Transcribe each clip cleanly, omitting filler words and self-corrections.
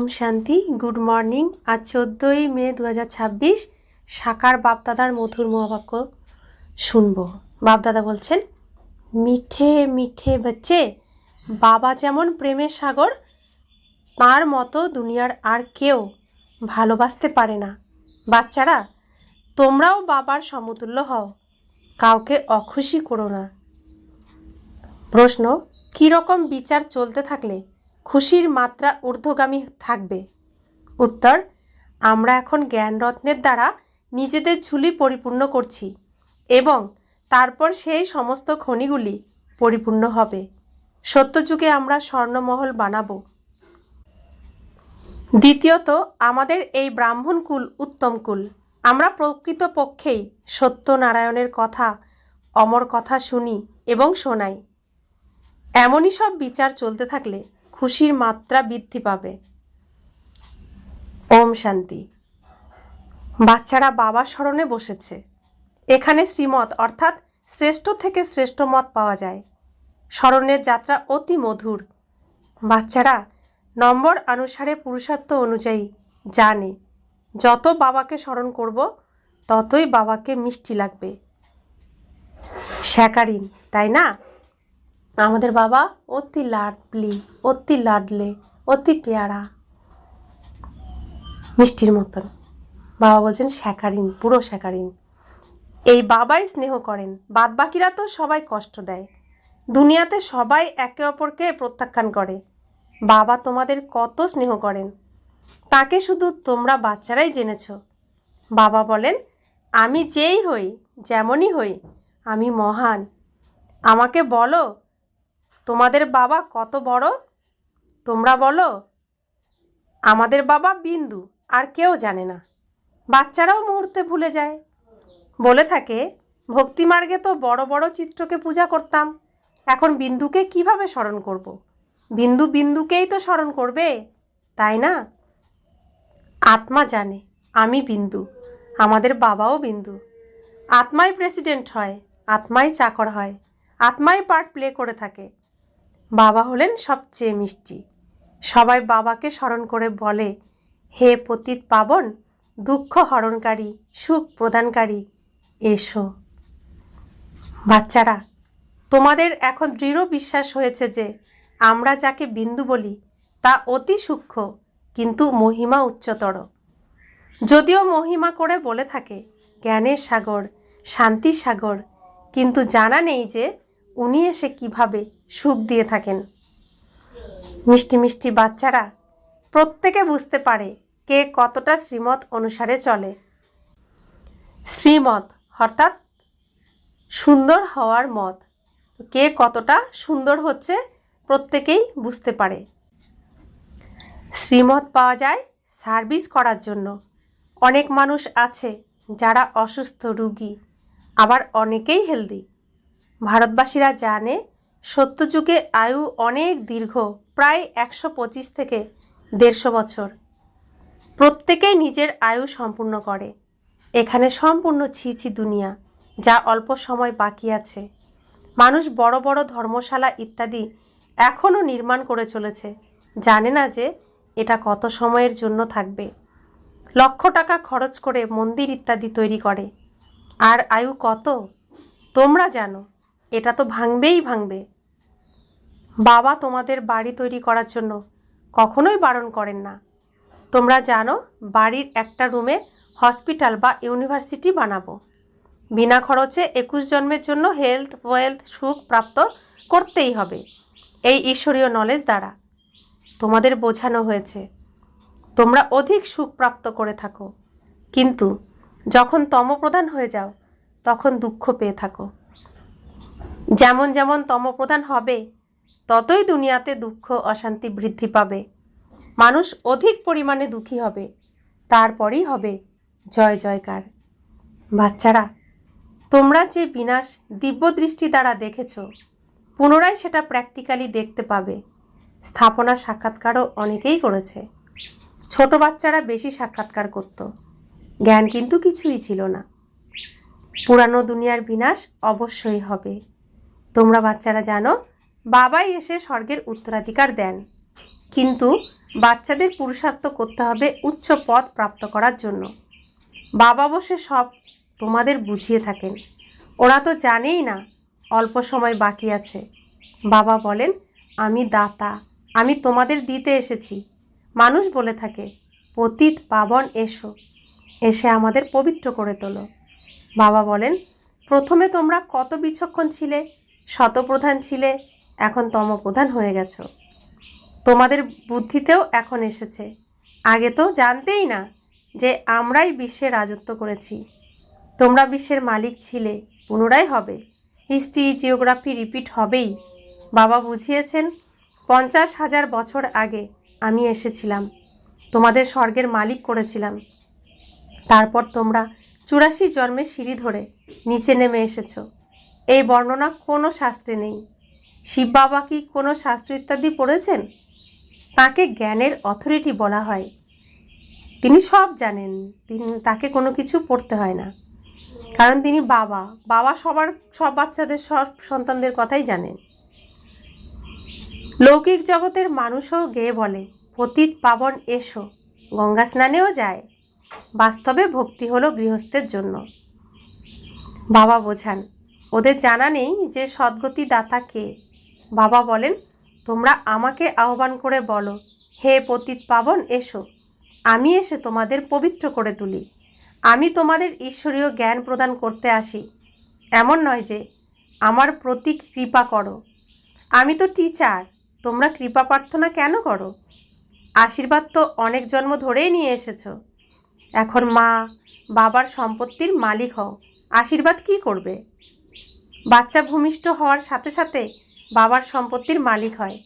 Om Shanti good morning. आज 14 मे 2026 साकार बापदादार मधुर महावाक्य शुनबो। बापदादा बोलছেন, মিঠে মিঠে बच्चे बाबा যেমন প্রেমের সাগর তার মতো দুনিয়ার আর কেউ ভালোবাসতে পারে না। বাচ্চারা তোমরাও বাবার সমতুল্য হও, কাউকে অখুশি করো না। প্রশ্ন, কী রকম বিচার চলতে থাকলে খুশির মাত্রা ঊর্ধ্বগামী থাকবে? উত্তর, আমরা এখন জ্ঞানরত্নের দ্বারা নিজেদের ঝুলি পরিপূর্ণ করছি এবং তারপর সেই সমস্ত খনিগুলি পরিপূর্ণ হবে। সত্যযুগে আমরা স্বর্ণমহল বানাবো। দ্বিতীয়ত, আমাদের এই ব্রাহ্মণ কুল উত্তম কুল। আমরা প্রকৃতপক্ষেই সত্যনারায়ণের কথা, অমর কথা শুনি এবং শোনাই। এমনই সব বিচার চলতে থাকলে খুশির মাত্রা বৃদ্ধি পাবে। ওম শান্তি। বাচ্চারা বাবার স্মরণে বসেছে। এখানে শ্রীমত অর্থাৎ শ্রেষ্ঠ থেকে শ্রেষ্ঠ মত পাওয়া যায়। স্মরণের যাত্রা অতি মধুর। বাচ্চারা নম্বর অনুসারে পুরুষার্থ অনুযায়ী জানে যত বাবাকে স্মরণ করব ততই বাবাকে মিষ্টি লাগবে। স্যাকারিন, তাই না? আমাদের বাবা অতি লাডলি, অতি লাডলে, অতি পেয়ারা, মিষ্টির মতন। বাবা বলছেন স্যাকারিন, পুরো স্যাকারিন। এই বাবাই স্নেহ করেন, বাদবাকিরা তো সবাই কষ্ট দেয়। দুনিয়াতে সবাই একে অপরকে প্রত্যাখ্যান করে। বাবা তোমাদের কত স্নেহ করেন তাকে শুধু তোমরা বাচ্চারাই জেনেছ। বাবা বলেন, আমি যেই হই, যেমনই হই, আমি মহান। আমাকে বলো তোমাদের বাবা কত বড়? তোমরা বলো আমাদের বাবা বিন্দু, আর কেউ জানে না। বাচ্চারাও মুহূর্তে ভুলে যায়। বলে থাকে, ভক্তিমার্গে তো বড় বড় চিত্রকে পূজা করতাম, এখন বিন্দুকে কিভাবে স্মরণ করব? বিন্দু বিন্দুকেই তো স্মরণ করবে, তাই না? আত্মা জানে আমি বিন্দু, আমাদের বাবাও বিন্দু। আত্মাই প্রেসিডেন্ট হয়, আত্মাই চাকর হয়, আত্মাই পার্ট প্লে করে থাকে। বাবা হলেন সবচেয়ে মিষ্টি। সবাই বাবাকে স্মরণ করে বলে, হে পতিত পাবন, দুঃখ হরণকারী, সুখ প্রদানকারী, এসো। বাচ্চারা তোমাদের এখন দৃঢ় বিশ্বাস হয়েছে যে আমরা যাকে বিন্দু বলি তা অতি সূক্ষ্ম কিন্তু মহিমা উচ্চতর। যদিও মহিমা করে বলে থাকে জ্ঞানের সাগর, শান্তির সাগর, কিন্তু জানা নেই যে উনি এসে কিভাবে সুখ দিয়ে থাকেন। মিষ্টি মিষ্টি বাচ্চারা প্রত্যেকে বুঝতে পারে কে কতটা শ্রীমত অনুসারে চলে। শ্রীমত অর্থাৎ সুন্দর হওয়ার মত। কে কতটা সুন্দর হচ্ছে প্রত্যেকেই বুঝতে পারে। শ্রীমত পাওয়া যায় সার্ভিস করার জন্য। অনেক মানুষ আছে যারা অসুস্থ রোগী, আবার অনেকেই হেলদি। ভারতবাসীরা জানে সত্যযুগে আয়ু অনেক দীর্ঘ, প্রায় 125 থেকে 150 বছর। প্রত্যেকেই নিজের আয়ু সম্পূর্ণ করে। এখানে সম্পূর্ণ ছিছি দুনিয়া, যা অল্প সময় বাকি আছে। মানুষ বড় বড় ধর্মশালা ইত্যাদি এখনও নির্মাণ করে চলেছে, জানে না যে এটা কত সময়ের জন্য থাকবে। লক্ষ টাকা খরচ করে মন্দির ইত্যাদি তৈরি করে, আর আয়ু কত তোমরা জানো? এটা তো ভাঙবেই ভাঙবে। বাবা তোমাদের বাড়ি তৈরি করার জন্য কখনোই বারণ করেন না। তোমরা জানো বাড়ির একটা রুমে হসপিটাল বা ইউনিভার্সিটি বানাবো। বিনা খরচে 21 জন্মের জন্য হেলথ ওয়েলথ সুখ প্রাপ্ত করতেই হবে এই ঈশ্বরীয় নলেজ দ্বারা। তোমাদের বোঝানো হয়েছে তোমরা অধিক সুখ প্রাপ্ত করে থাকো, কিন্তু যখন তমপ্রধান হয়ে যাও তখন দুঃখ পেয়ে থাকো। যেমন যেমন তমপ্রধান হবে ততই দুনিয়াতে দুঃখ অশান্তি বৃদ্ধি পাবে। মানুষ অধিক পরিমাণে দুঃখী হবে, তারপরেই হবে জয় জয়কার। বাচ্চারা তোমরা যে বিনাশ দিব্য দৃষ্টি দ্বারা দেখেছ, পুনরায় সেটা প্র্যাকটিক্যালি দেখতে পাবে। স্থাপনা সাক্ষাৎকারও অনেকেই করেছে। ছোট বাচ্চারা বেশি সাক্ষাৎকার করত, জ্ঞান কিন্তু কিছুই ছিল না। পুরানো দুনিয়ার বিনাশ অবশ্যই হবে। তোমরা বাচ্চারা জানো বাবাই এসে স্বর্গের উত্তরাধিকার দেন। কিন্তু বাচ্চাদের পুরুষার্থ করতে হবে উচ্চ পদ প্রাপ্ত করার জন্য। বাবা বসে সব তোমাদের বুঝিয়ে থাকেন। ওরা তো জানেই না অল্প সময় বাকি আছে। বাবা বলেন, আমি দাতা, আমি তোমাদের দিতে এসেছি। মানুষ বলে থাকে, পতিত পাবন এসো, এসে আমাদের পবিত্র করে তোলো। বাবা বলেন, প্রথমে তোমরা কত বিচক্ষণ ছিলে, শতপ্রধান ছিলে, এখন তমপ্রধান হয়ে গেছো। তোমাদের বুদ্ধিতেও এখন এসেছে। আগে তো জানতেই না যে আমরাই বিশ্বে রাজত্ব করেছি। তোমরা বিশ্বের মালিক ছিলে, পুনরায় হবে। হিস্ট্রি জিওগ্রাফি রিপিট হবেই। বাবা বুঝিয়েছেন, 50,000 বছর আগে আমি এসেছিলাম, তোমাদের স্বর্গের মালিক করেছিলাম। তারপর তোমরা 84 জন্মের সিঁড়ি ধরে নিচে নেমে এসেছ। এই বর্ণনা কোনো শাস্ত্রে নেই। শিব বাবা কি কোনো শাস্ত্র ইত্যাদি পড়েছেন? তাকে জ্ঞানের অথরিটি বলা হয়। তিনি সব জানেন, তাকে কোনো কিছু পড়তে হয় না, কারণ তিনি বাবা। বাবা সব বাচ্চাদের, সব সন্তানদের কথাই জানেন। লৌকিক জগতের মানুষও গেয়ে বলে, পতিত পাবন এসো, গঙ্গা স্নানেও যায়। বাস্তবে ভক্তি হলো গৃহস্থের জন্য। বাবা বোঝান, ওদের জানা নেই যে সদ্গতি দাতা কে। বাবা বলেন, তোমরা আমাকে আহ্বান করে বলো, হে পতিত পাবন এসো, আমি এসে তোমাদের পবিত্র করে তুলি। আমি তোমাদের ঈশ্বরীয় জ্ঞান প্রদান করতে আসি। এমন নয় যে আমার প্রতি কৃপা করো। আমি তো টিচার, তোমরা কৃপা প্রার্থনা কেন করো? আশীর্বাদ তো অনেক জন্ম ধরেই নিয়ে এসেছ। এখন মা বাবার সম্পত্তির মালিক হও, আশীর্বাদ কি করবে? বাচ্চা ভূমিষ্ঠ হওয়ার সাথে সাথে বাবার সম্পত্তির মালিক হয়।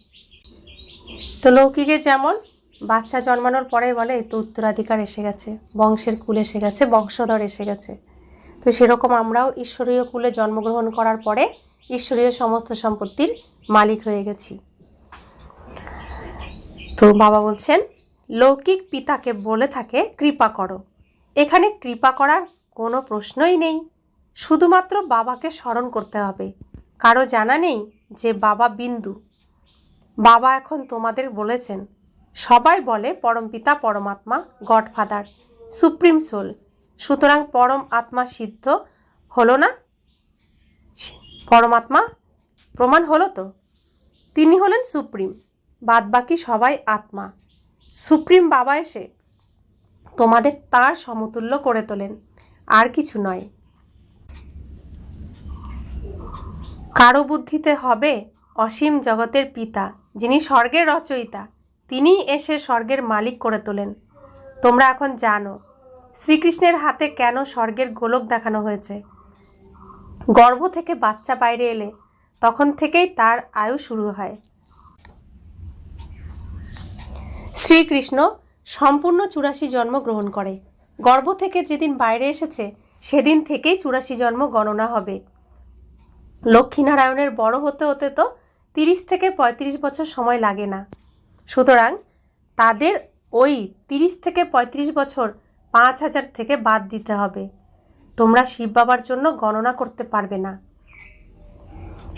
তো লৌকিকে যেমন বাচ্চা জন্মানোর পরে বলে, তো উত্তরাধিকার এসে গেছে, বংশের কুল এসে গেছে, বংশধর এসে গেছে। তো সেরকম আমরাও ঈশ্বরীয় কুলে জন্মগ্রহণ করার পরে ঈশ্বরীয় সমস্ত সম্পত্তির মালিক হয়ে গেছি। তো বাবা বলছেন, লৌকিক পিতাকে বলে থাকে কৃপা করো। এখানে কৃপা করার কোনো প্রশ্নই নেই, শুধুমাত্র বাবাকে স্মরণ করতে হবে। কারো জানা নেই যে বাবা বিন্দু। বাবা এখন তোমাদের বলেছেন, সবাই বলে পরমপিতা পরমাত্মা, গডফাদার, সুপ্রিম সোল। সুতরাং পরম আত্মা সিদ্ধ হলো না? পরমাত্মা প্রমাণ হলো তো? তিনি হলেন সুপ্রিম, বাদবাকি সবাই আত্মা। সুপ্রিম বাবা এসে তোমাদের তার সমতুল্য করে তোলেন, আর কিছু নয়। কারো বুদ্ধিতে হবে অসীম জগতের পিতা, যিনি স্বর্গের রচয়িতা, তিনিই এসে স্বর্গের মালিক করে তোলেন। তোমরা এখন জানো শ্রীকৃষ্ণের হাতে কেন স্বর্গের গোলক দেখানো হয়েছে। গর্ভ থেকে বাচ্চা বাইরে এলে তখন থেকেই তার আয়ু শুরু হয়। শ্রীকৃষ্ণ সম্পূর্ণ 84 জন্ম গ্রহণ করে। গর্ভ থেকে যেদিন বাইরে এসেছে সেদিন থেকেই 84 জন্ম গণনা হবে। লক্ষ্মীনারায়ণের বড় হতে হতে তো 30 থেকে 35 বছর সময় লাগে না। সুতরাং তাদের ওই 30 থেকে 35 বছর 5000 থেকে বাদ দিতে হবে। তোমরা শিব বাবার জন্য গণনা করতে পারবে না।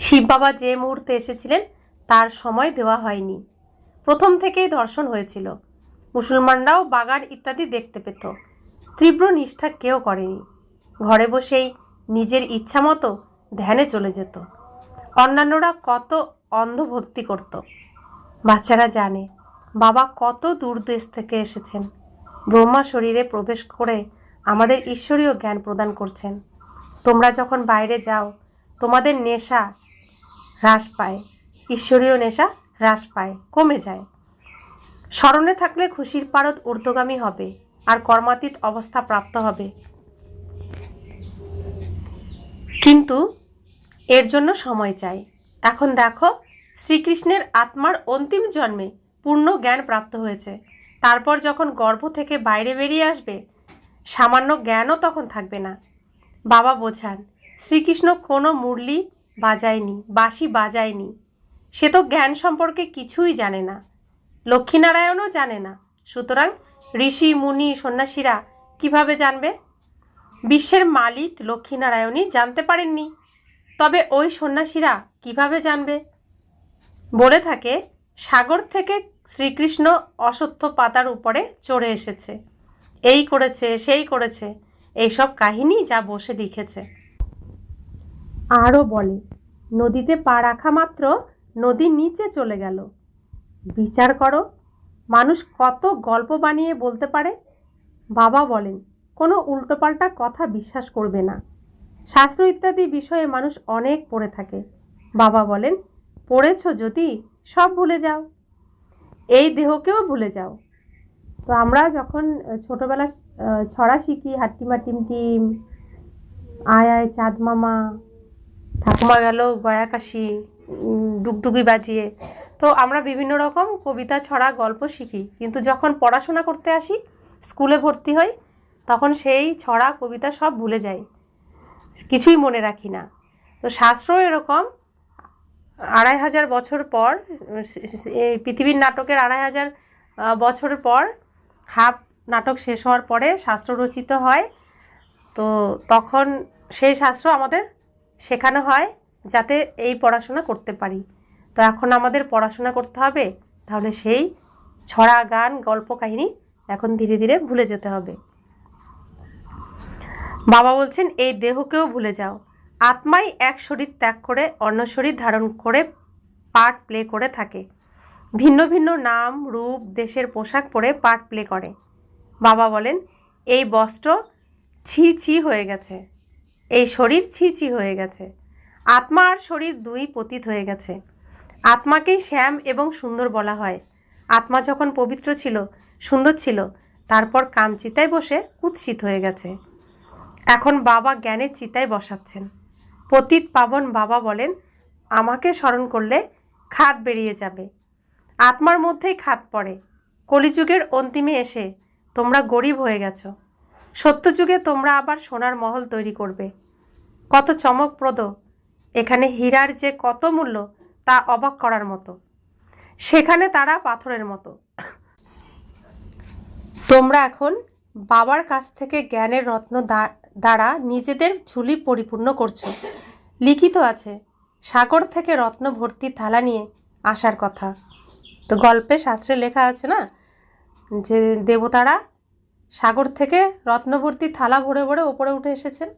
শিব বাবা যে মুহূর্তে এসেছিলেন তার সময় দেওয়া হয়নি। প্রথম থেকেই দর্শন হয়েছিল। মুসলমানরাও বাগান ইত্যাদি দেখতে পেত। তীব্র নিষ্ঠা কেউ করেনি। ঘরে বসেই নিজের ইচ্ছা মতো ধ্যানে চলে যেত। অন্যান্যরা কত অন্ধভক্তি করত। বাচ্চারা জানে বাবা কত দূর দেশ থেকে এসেছেন, ব্রহ্মা শরীরে প্রবেশ করে আমাদের ঈশ্বরীয় জ্ঞান প্রদান করছেন। তোমরা যখন বাইরে যাও তোমাদের নেশা হ্রাস পায়, ঈশ্বরীয় নেশা হ্রাস পায়, কমে যায়। স্মরণে থাকলে খুশির পারদ ঊর্ধ্বগামী হবে আর কর্মাতীত অবস্থা প্রাপ্ত হবে। কিন্তু এর জন্য সময় চাই। এখন দেখো শ্রীকৃষ্ণের আত্মার অন্তিম জন্মে পূর্ণ জ্ঞান প্রাপ্ত হয়েছে। তারপর যখন গর্ভ থেকে বাইরে বেরিয়ে আসবে সামান্য জ্ঞানও তখন থাকবে না। বাবা বোঝান, শ্রীকৃষ্ণ কোনো মুরলি বাজায়নি, বাঁশি বাজায়নি। সে তো জ্ঞান সম্পর্কে কিছুই জানে না, লক্ষ্মীনারায়ণও জানে না। সুতরাং ঋষি মুনি সন্ন্যাসীরা কিভাবে জানবে? বিশ্বের মালিক লক্ষ্মীনারায়ণই জানতে পারেননি, তবে ওই সন্ন্যাসীরা কিভাবে জানবে? বলে থাকে সাগর থেকে শ্রীকৃষ্ণ অশ্বত্থ পাতার উপরে চড়ে এসেছে, এই করেছে সেই করেছে, এইসব কাহিনী যা বসে লিখেছে। আরও বলে, নদীতে পা রাখা মাত্র নদীর নিচে চলে গেল। বিচার করো, মানুষ কত গল্প বানিয়ে বলতে পারে। বাবা বলেন, কোনো উল্টোপাল্টা কথা বিশ্বাস করবে না। শাস্ত্র ইত্যাদি বিষয়ে মানুষ অনেক পড়ে থাকে। বাবা বলেন, পড়েছ যদি সব ভুলে যাও, এই দেহকেও ভুলে যাও। তো আমরা যখন ছোটবেলা ছড়া শিখি, হাট্টিমা টিমটিম, আয় আয় চাঁদ মামা, ঠাকুমা গেল গয়াকাশি, ডুগডুগি বাজিয়ে, তো আমরা বিভিন্ন রকম কবিতা, ছড়া, গল্প শিখি। কিন্তু যখন পড়াশোনা করতে আসি, স্কুলে ভর্তি হই, তখন সেই ছড়া কবিতা সব ভুলে যাই, কিছুই মনে রাখি না। তো শাস্ত্র এরকম ২৫০০ বছর পর, এই পৃথিবীর নাটকের ২৫০০ বছর পর, হাফ নাটক শেষ হওয়ার পরে শাস্ত্র রচিত হয়। তো তখন সেই শাস্ত্র আমাদের শেখানো হয় যাতে এই পড়াশোনা করতে পারি। তো এখন আমাদের পড়াশোনা করতে হবে, তাহলে সেই ছড়া, গান, গল্প, কাহিনী এখন ধীরে ধীরে ভুলে যেতে হবে। বাবা বলছেন, এই দেহকেও ভুলে যাও। আত্মাই এক শরীর ত্যাগ করে অন্য শরীর ধারণ করে পার্ট প্লে করে থাকে। ভিন্ন ভিন্ন নাম, রূপ, দেশের পোশাক পরে পার্ট প্লে করে। বাবা বলেন, এই বস্ত্র ছি ছি হয়ে গেছে, এই শরীর ছি ছি হয়ে গেছে। আত্মা আর শরীর দুই পতিত হয়ে গেছে। আত্মাকেই শ্যাম এবং সুন্দর বলা হয়। আত্মা যখন পবিত্র ছিল, সুন্দর ছিল, তারপর কামচিতায় বসে কুৎসিত হয়ে গেছে। এখন বাবা জ্ঞানের চিতায় বসাচ্ছেন। পতিত পাবন বাবা বলেন, আমাকে স্মরণ করলে খাদ বেরিয়ে যাবে। আত্মার মধ্যেই খাদ পড়ে। কলিযুগের অন্তিমে এসে তোমরা গরিব হয়ে গেছো। সত্যযুগে তোমরা আবার সোনার মহল তৈরি করবে। কত চমকপ্রদ! এখানে হীরার যে কত মূল্য তা অবাক করার মতো। সেখানে তারা পাথরের মতো। তোমরা এখন বাবার কাছ থেকে জ্ঞানের রত্ন দ্বারা নিজেদের ঝুলি পরিপূর্ণ করছো। লিখিত আছে, সাগর থেকে রত্ন ভর্তি থালা নিয়ে আসার কথা। তো গল্পে, শাস্ত্রে লেখা আছে না, যে দেবতারা সাগর থেকে রত্নভর্তি থালা ভরে ভরে ওপরে উঠে এসেছেন।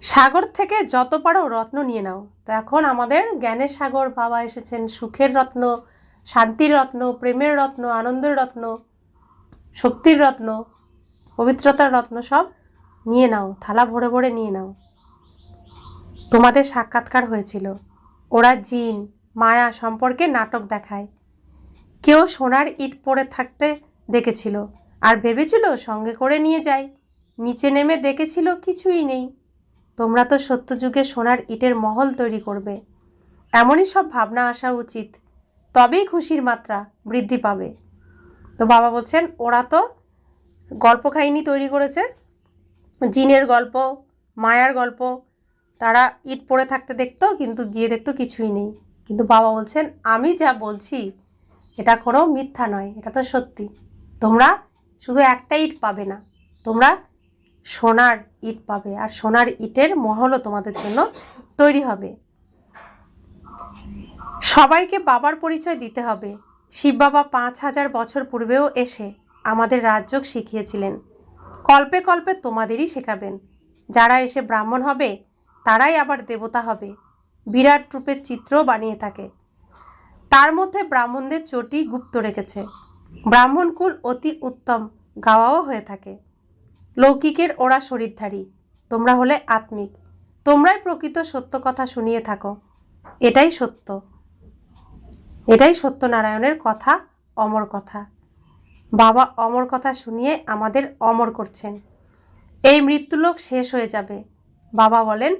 সাগর থেকে যত পারো রত্ন নিয়ে নাও। তো এখন আমাদের জ্ঞানের সাগর বাবা এসেছেন, সুখের রত্ন, শান্তির রত্ন, প্রেমের রত্ন, আনন্দের রত্ন, শক্তির রত্ন, পবিত্রতার রত্ন সব নিয়ে নাও, থালা ভরে ভরে নিয়ে নাও। তোমাদের সাক্ষাৎকার হয়েছিল। ওরা জিন, মায়া সম্পর্কে নাটক দেখায়। কেউ সোনার ইট পড়ে থাকতে দেখেছিল আর ভেবেছিল সঙ্গে করে নিয়ে যায়। নিচে নেমে দেখেছিল কিছুই নেই। তোমরা তো সত্যযুগে সোনার ইটের মহল তৈরি করবে, এমনই সব ভাবনা আসা উচিত, তবেই খুশির মাত্রা বৃদ্ধি পাবে। তো বাবা বলছেন, ওরা তো গল্প কাহিনী তৈরি করেছে, জিনের গল্প, মায়ার গল্প। তারা ইট পড়ে থাকতে দেখতো, কিন্তু গিয়ে দেখতো কিছুই নেই। কিন্তু বাবা বলছেন, আমি যা বলছি এটা কোনো মিথ্যা নয়, এটা তো সত্যি। তোমরা শুধু একটা ইট পাবে না, তোমরা সোনার ইট পাবে, আর সোনার ইটের মহলও তোমাদের জন্য তৈরি হবে। সবাইকে বাবার পরিচয় দিতে হবে। শিব বাবা ৫০০০ বছর পূর্বেও এসে আমাদের রাজযোগ শিখিয়েছিলেন। কল্পে কল্পে তোমাদেরই শেখাবেন। যারা এসে ব্রাহ্মণ হবে তারাই আবার দেবতা হবে। বিরাট রূপের চিত্রও বানিয়ে থাকে। তার মধ্যে ব্রাহ্মণদের চটি গুপ্ত রেখেছে। ব্রাহ্মণকুল অতি উত্তম গাওয়াও হয়ে থাকে। লৌকিকের ওরা শরীরধারী, তোমরা হলে আত্মিক। তোমরাই প্রকৃত সত্য কথা শুনিয়ে থাকো। এটাই সত্য, এটাই সত্যনারায়ণের কথা, অমর কথা। বাবা অমর কথা শুনিয়ে আমাদের অমর করছেন। এই মৃত্যুলোক শেষ হয়ে যাবে। বাবা বলেন,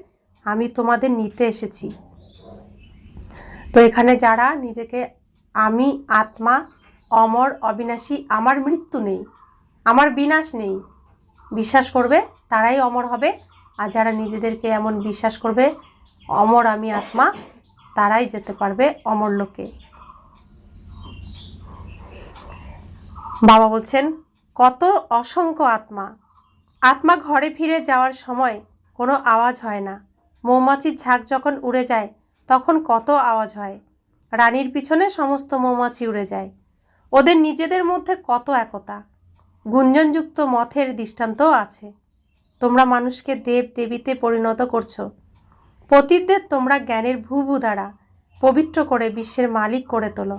আমি তোমাদের নিতে এসেছি। তো এখানে যারা নিজেকে আমি আত্মা, অমর, অবিনাশী, আমার মৃত্যু নেই, আমার বিনাশ নেই বিশ্বাস করবে, তারাই অমর হবে। আর যারা নিজেদেরকে এমন বিশ্বাস করবে, অমর আমি আত্মা, তারাই যেতে পারবে অমর লোকে। বাবা বলছেন, কত অসংখ্য আত্মা। আত্মা ঘরে ফিরে যাওয়ার সময় কোনো আওয়াজ হয় না। মৌমাছির ঝাঁক যখন উড়ে যায় তখন কত আওয়াজ হয়। রানীর পিছনে সমস্ত মৌমাছি উড়ে যায়। ওদের নিজেদের মধ্যে কত একতা। গুঞ্জনযুক্ত মথের দৃষ্টান্তও আছে। তোমরা মানুষকে দেব দেবীতে পরিণত করছো। পতিতদের তোমরা জ্ঞানের ভুভু দ্বারা পবিত্র করে বিশ্বের মালিক করে তোলো।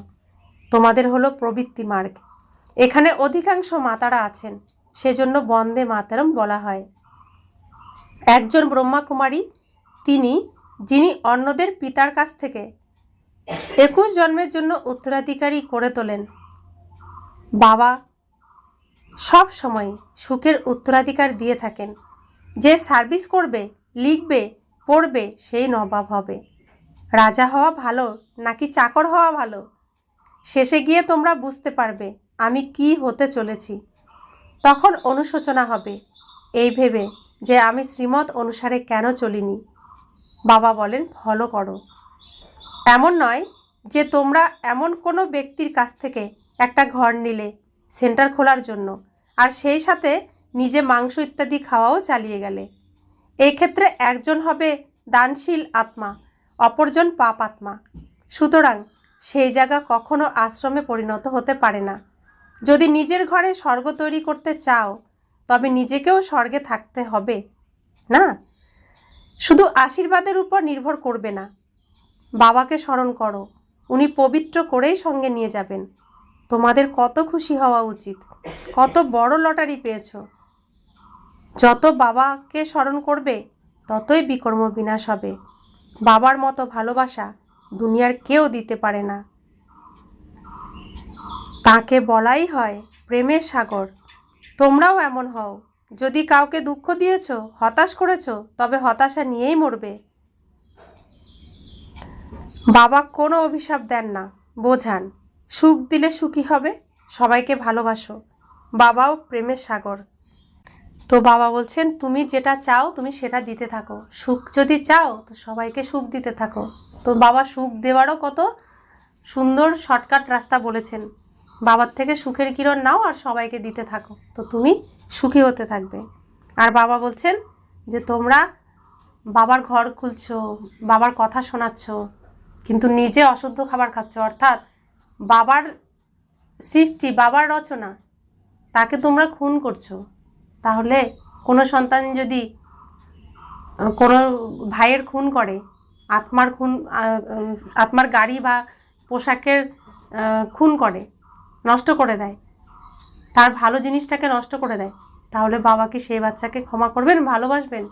তোমাদের হলো প্রবৃত্তি মার্গ। এখানে অধিকাংশ মাতারা আছেন, সেজন্য বন্দে মাতরম বলা হয়। একজন ব্রহ্মাকুমারী, যিনি অন্যদের পিতার কাছ থেকে 21 জন্মের জন্য উত্তরাধিকারী করে তোলেন। বাবা সব সময় সুখের উত্তরাধিকার দিয়ে থাকেন। যে সার্ভিস করবে, লিখবে, পড়বে সেই নবাব হবে। রাজা হওয়া ভালো নাকি চাকর হওয়া ভালো? শেষে গিয়ে তোমরা বুঝতে পারবে আমি কি হতে চলেছি। তখন অনুশোচনা হবে এই ভেবে যে আমি শ্রীমত অনুসারে কেন চলিনি। বাবা বলেন ফলো করো। এমন নয় যে তোমরা এমন কোনো ব্যক্তির কাছ থেকে একটা ঘর নিলে সেন্টার খোলার জন্য, আর সেই সাথে নিজে মাংস ইত্যাদি খাওয়াও চালিয়ে গেলে। এই ক্ষেত্রে একজন হবে দানশীল আত্মা, অপরজন পাপ আত্মা। সুতরাং সেই জায়গা কখনো আশ্রমে পরিণত হতে পারে না। যদি নিজের ঘরে স্বর্গ তৈরি করতে চাও, তবে নিজেকেও স্বর্গে থাকতে হবে না? শুধু আশীর্বাদের উপর নির্ভর করবে না। বাবাকে স্মরণ করো, উনি পবিত্র করেই সঙ্গে নিয়ে যাবেন। তোমাদের কত খুশি হওয়া উচিত, কত বড় লটারি পেয়েছো। যত বাবাকে স্মরণ করবে ততই বিকর্ম বিনাশ হবে। বাবার মতো ভালোবাসা দুনিয়ার কেউ দিতে পারে না। তাকে বলাই হয় প্রেমের সাগর। তোমরাও এমন হও। যদি কাউকে দুঃখ দিয়েছো, হতাশ করেছো, তবে হতাশা নিয়েই মরবে। বাবা কোনো অভিশাপ দেন না, বোঝান। সুখ দিলে সুখী হবে, সবাইকে ভালোবাসো। বাবাও প্রেমের সাগর। তো বাবা বলছেন তুমি যেটা চাও তুমি সেটা দিতে থাকো। সুখ যদি চাও তো সবাইকে সুখ দিতে থাকো। তো বাবা সুখ দেওয়ারও কত সুন্দর শর্টকাট রাস্তা বলেছেন। বাবার থেকে সুখের কিরণ নাও আর সবাইকে দিতে থাকো, তো তুমি সুখী হতে থাকবে। আর বাবা বলছেন যে তোমরা বাবার ঘর খুলছো, বাবার কথা শোনাচ্ছ, কিন্তু নিজে অশুদ্ধ খাবার খাচ্ছ, অর্থাৎ বাবার সৃষ্টি, বাবার রচনা, তাকে তোমরা খুন করছো। তাহলে কোনো সন্তান যদি কোনো ভাইয়ের খুন করে, আত্মার গাড়ি বা পোশাকের খুন করে, নষ্ট করে দেয়, তার ভালো জিনিসটাকে নষ্ট করে দেয়, তাহলে বাবা কি সেই বাচ্চাকে ক্ষমা করবেন, ভালোবাসবেন?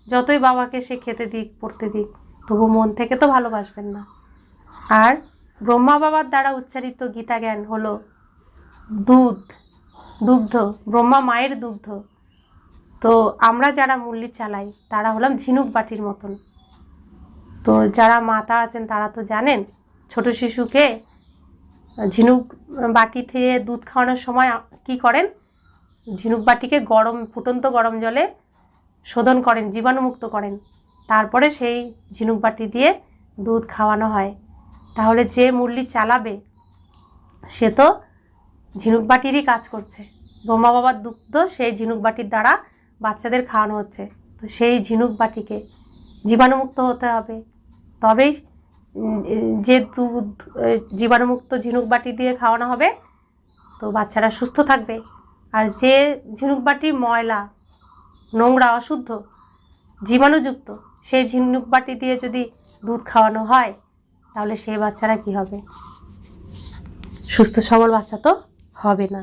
যতই বাবাকে সে খেতে দিক, পড়তে দিক, তবু মন থেকে তো ভালোবাসবেন না। আর ব্রহ্মা বাবার দ্বারা উচ্চারিত গীতা জ্ঞান হলো দুগ্ধ, ব্রহ্মা মায়ের দুগ্ধ। তো আমরা যারা মুরলি চালাই তারা হলাম ঝিনুক বাটির মতন। তো যারা মাতা আছেন তারা তো জানেন, ছোট শিশুকে ঝিনুক বাটি থেকে দুধ খাওয়ানোর সময় কি করেন? ঝিনুক বাটিকে ফুটন্ত গরম জলে শোধন করেন, জীবাণুমুক্ত করেন, তারপরে সেই ঝিনুক বাটি দিয়ে দুধ খাওয়ানো হয়। তাহলে যে মুরলি চালাবে সে তো ঝিনুক বাটিরই কাজ করছে। ব্রহ্মা বাবার দুগ্ধ সেই ঝিনুক বাটির দ্বারা বাচ্চাদের খাওয়ানো হচ্ছে। তো সেই ঝিনুক বাটিকে জীবাণুমুক্ত হতে হবে, তবেই যে দুধ জীবাণুমুক্ত ঝিনুক বাটি দিয়ে খাওয়ানো হবে তো বাচ্চারা সুস্থ থাকবে। আর যে ঝিনুক বাটি ময়লা, নোংরা, অশুদ্ধ, জীবাণুযুক্ত, সেই ঝিনুক বাটি দিয়ে যদি দুধ খাওয়ানো হয় তাহলে সেই বাচ্চারা কি হবে? সুস্থ সবল বাচ্চা তো হবে না।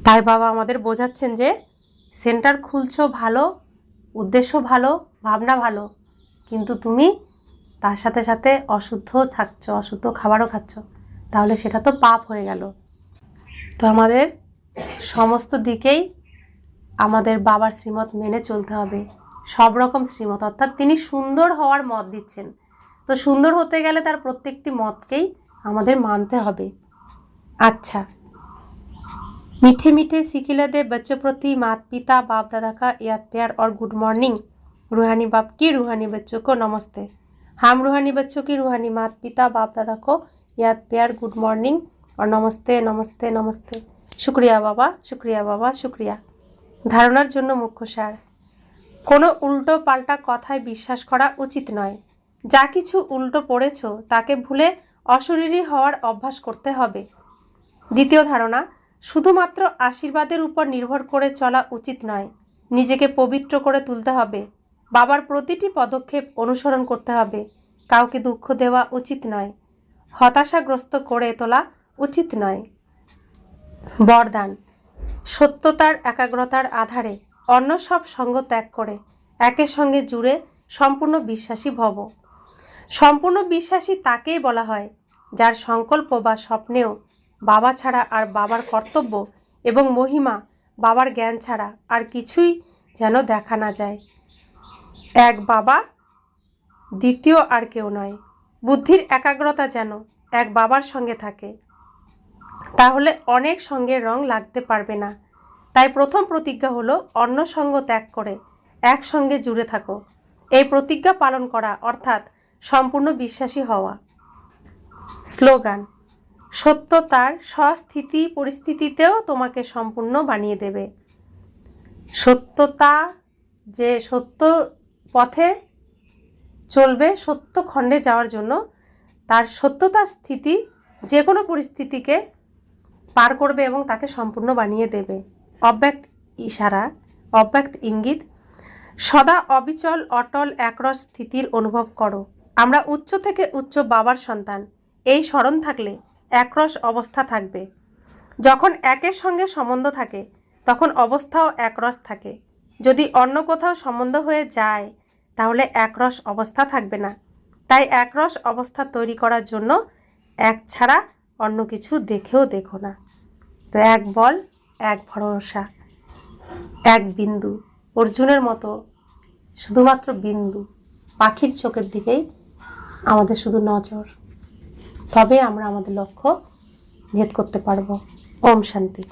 তাই বাবা আমাদের বোঝাচ্ছেন যে সেন্টার খুলছো ভালো, উদ্দেশ্য ভালো, ভাবনা ভালো, কিন্তু তুমি তার সাথে সাথে অশুদ্ধ থাকছো, অশুদ্ধ খাবারও খাচ্ছ, তাহলে সেটা তো পাপ হয়ে গেল। তো আমাদের সমস্ত দিকেই আমাদের বাবার শ্রীমত মেনে চলতে হবে, সব রকম শ্রীমত, অর্থাৎ তিনি সুন্দর হওয়ার মত দিচ্ছেন। তো সুন্দর হতে গেলে তার প্রত্যেকটি মতকেই আমাদের মানতে হবে। अच्छा, मीठे मीठे सिकिला दे बच्चों प्रति माता पिता बाप दादा का याद प्यार और गुड मॉर्निंग। रूहानी बाप की रूहानी बच्चों को नमस्ते। हम रूहानी बच्चों की रूहानी माता पिता बाप दादा को याद प्यार, गुड मॉर्निंग और नमस्ते नमस्ते नमस्ते। शुक्रिया बाबा, शुक्रिया बाबा, शुक्रिया। धारणार जन्य मुख्य सार, कोनो उल्टो पाल्टा कथाय विश्वास करा उचित नय। जा किछु उल्टो पड़ेछो ताके भूले অশরীরী হওয়ার অভ্যাস করতে হবে। দ্বিতীয় ধারণা, শুধুমাত্র আশীর্বাদের উপর নির্ভর করে চলা উচিত নয়, নিজেকে পবিত্র করে তুলতে হবে। বাবার প্রতিটি পদক্ষেপ অনুসরণ করতে হবে। কাউকে দুঃখ দেওয়া উচিত নয়, হতাশাগ্রস্ত করে তোলা উচিত নয়। বরদান, সত্যতার একাগ্রতার আধারে অন্য সব সঙ্গ ত্যাগ করে একের সঙ্গে জুড়ে সম্পূর্ণ বিশ্বাসী ভব। সম্পূর্ণ বিশ্বাসী তাকেই বলা হয় যার সংকল্প বা স্বপ্নেও বাবা ছাড়া আর বাবার কর্তব্য এবং মহিমা, বাবার জ্ঞান ছাড়া আর কিছুই যেন দেখা না যায়। এক বাবা, দ্বিতীয় আর কেউ নয়। বুদ্ধির একাগ্রতা যেন এক বাবার সঙ্গে থাকে, তাহলে অনেক সঙ্গের রং লাগতে পারবে না। তাই প্রথম প্রতিজ্ঞা হলো অন্য সঙ্গ ত্যাগ করে একসঙ্গে জুড়ে থাকো। এই প্রতিজ্ঞা পালন করা অর্থাৎ সম্পূর্ণ বিশ্বাসী হওয়া। স্লোগান, সত্য তার স্বস্থিতি পরিস্থিতিতেও তোমাকে সম্পূর্ণ বানিয়ে দেবে। সত্যতা যে সত্য পথে চলবে, সত্য খণ্ডে যাওয়ার জন্য তার সত্যতার স্থিতি যে কোনো পরিস্থিতিকে পার করবে এবং তাকে সম্পূর্ণ বানিয়ে দেবে। অব্যক্ত ইশারা, অব্যক্ত ইঙ্গিত, সদা অবিচল অটল একরস স্থিতির অনুভব করো। আমরা উচ্চ থেকে উচ্চ বাবার সন্তান, এই স্মরণ থাকলে একরস অবস্থা থাকবে। যখন একের সঙ্গে সম্বন্ধ থাকে তখন অবস্থাও একরস থাকে। যদি অন্য কোথাও সম্বন্ধ হয়ে যায় তাহলে একরস অবস্থা থাকবে না। তাই একরস অবস্থা তৈরি করার জন্য এক ছাড়া অন্য কিছু দেখেও দেখো না। তো এক বল, এক ভরসা, এক বিন্দু। অর্জুনের মতো শুধুমাত্র বিন্দু, পাখির চোখের দিকেই আমাদের শুধু নজর, তবে আমরা আমাদের লক্ষ্য ভেদ করতে পারবো। ওম শান্তি।